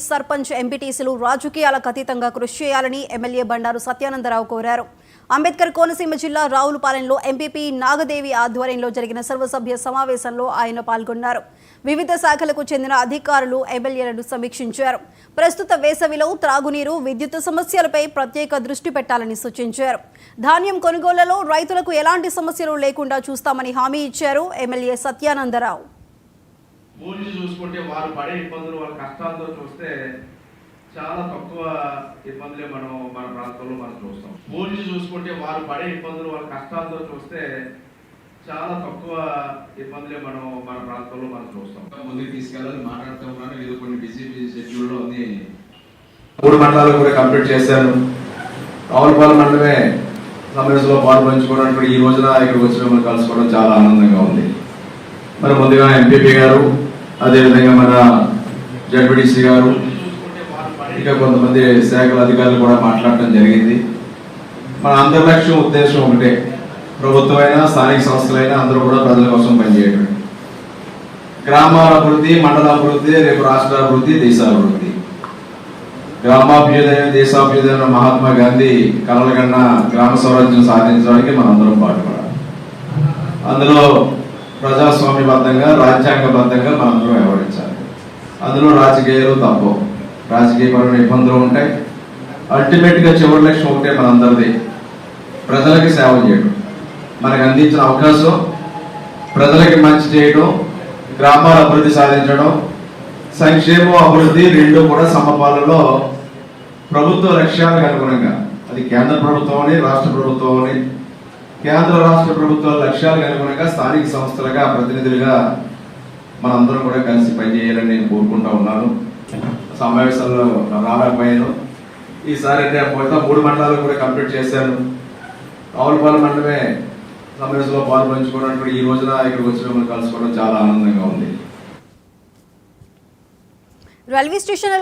సర్పంచ్ ఎంపీటీసీలు రాజకీయాలకు అతీతంగా కృషి చేయాలని ఎమ్మెల్యే బండారు సత్యానందరావు కోరారు. అంబేద్కర్ కోనసీమ జిల్లా రావులపాలెంలో ఎంపీపీ నాగదేవి ఆధ్వర్యంలో జరిగిన సర్వసభ్య సమావేశంలో ఆయన పాల్గొన్నారు. వివిధ శాఖలకు చెందిన అధికారులు ఎమ్మెల్యేలను సమీక్షించారు. ప్రస్తుత వేసవిలో త్రాగునీరు, విద్యుత్ సమస్యలపై ప్రత్యేక దృష్టి పెట్టాలని సూచించారు. ధాన్యం కొనుగోళ్లలో రైతులకు ఎలాంటి సమస్యలు లేకుండా చూస్తామని హామీ ఇచ్చారు ఎమ్మెల్యే సత్యానందరావు. ఊరిని చూసుకుంటే వారు పడే ఇబ్బందులు వాళ్ళ కష్టాలతో చూస్తే చాలా తక్కువ ఇబ్బందులే మన ప్రాంతంలో మనం చూస్తాం. ఊరిని చూసుకుంటే వారు పడే ఇబ్బందులు వాళ్ళ కష్టాలతో చూస్తే చాలా తక్కువ ఇబ్బందులే మన ప్రాంతంలో మనం చూస్తాం. ముందుకు తీసుకెళ్ళాలని మాట్లాడుతూ ఉన్నాను. ఇది కొన్ని బిజీ షెడ్యూల్లో ఉంది. 3 మండలాలు కూడా కంప్లీట్ చేశాను. రావులపాలెం మండలమే సమావేశంలో పాల్పంచుకోవడానికి ఈ రోజున ఇక్కడికి వచ్చి మిమ్మల్ని కలుసుకోవడం చాలా ఆనందంగా ఉంది. మరి ముందుగా ఎంపీపీ గారు, అదేవిధంగా మన జడ్పీటీసీ గారు, ఇంకా కొంతమంది శాఖల అధికారులు కూడా మాట్లాడటం జరిగింది. మన అందరి లక్ష్యం, ఉద్దేశం ఒకటే. ప్రభుత్వమైనా స్థానిక సంస్థలైనా అందరూ కూడా ప్రజల కోసం పనిచేయడం. గ్రామాల అభివృద్ధి, మండల అభివృద్ధి, రేపు రాష్ట్ర అభివృద్ధి, దేశాభివృద్ధి. గ్రామాభ్యుదయం, దేశాభ్యుదయం మహాత్మా గాంధీ కలలు కన్నా గ్రామ స్వరాజ్యం సాధించడానికి మనందరం పాటుపడాలి. అందులో ప్రజాస్వామ్యబద్ధంగా, రాజ్యాంగబద్ధంగా మనందరం వ్యవహరించాలి. అందులో రాజకీయాలు తప్పవు, రాజకీయపరమైన ఇబ్బందులు ఉంటాయి. అల్టిమేట్ గా చివరి లక్ష్యం ఒకటే మనందరిది, ప్రజలకి సేవ చేయడం. మనకు అందించిన అవకాశం ప్రజలకి మంచి చేయడం, గ్రామాల అభివృద్ధి సాధించడం, సంక్షేమం అభివృద్ధి రెండు కూడా సమపాలలో ప్రభుత్వ లక్ష్యాలకు అనుగుణంగా, అది కేంద్ర ప్రభుత్వం అని, రాష్ట్ర ప్రభుత్వం అని, కేంద్ర రాష్ట్ర ప్రభుత్వాల లక్ష్యాలకు అనుగుణంగా స్థానిక సంస్థలుగా ప్రతినిధులుగా మనందరం కూడా కలిసి పనిచేయాలని నేను కోరుకుంటా ఉన్నాను. సమావేశాల్లో రాలేకపోయాను. ఈసారి అంటే 3 మండలాలు కూడా కంప్లీట్ చేశాను. రావులపాలెం మండలమే సమావేశంలో పాల్పంచుకోవడానికి ఈ రోజున ఇక్కడికి వచ్చి మిమ్మల్ని కలుసుకోవడం చాలా ఆనందంగా ఉంది. Railway station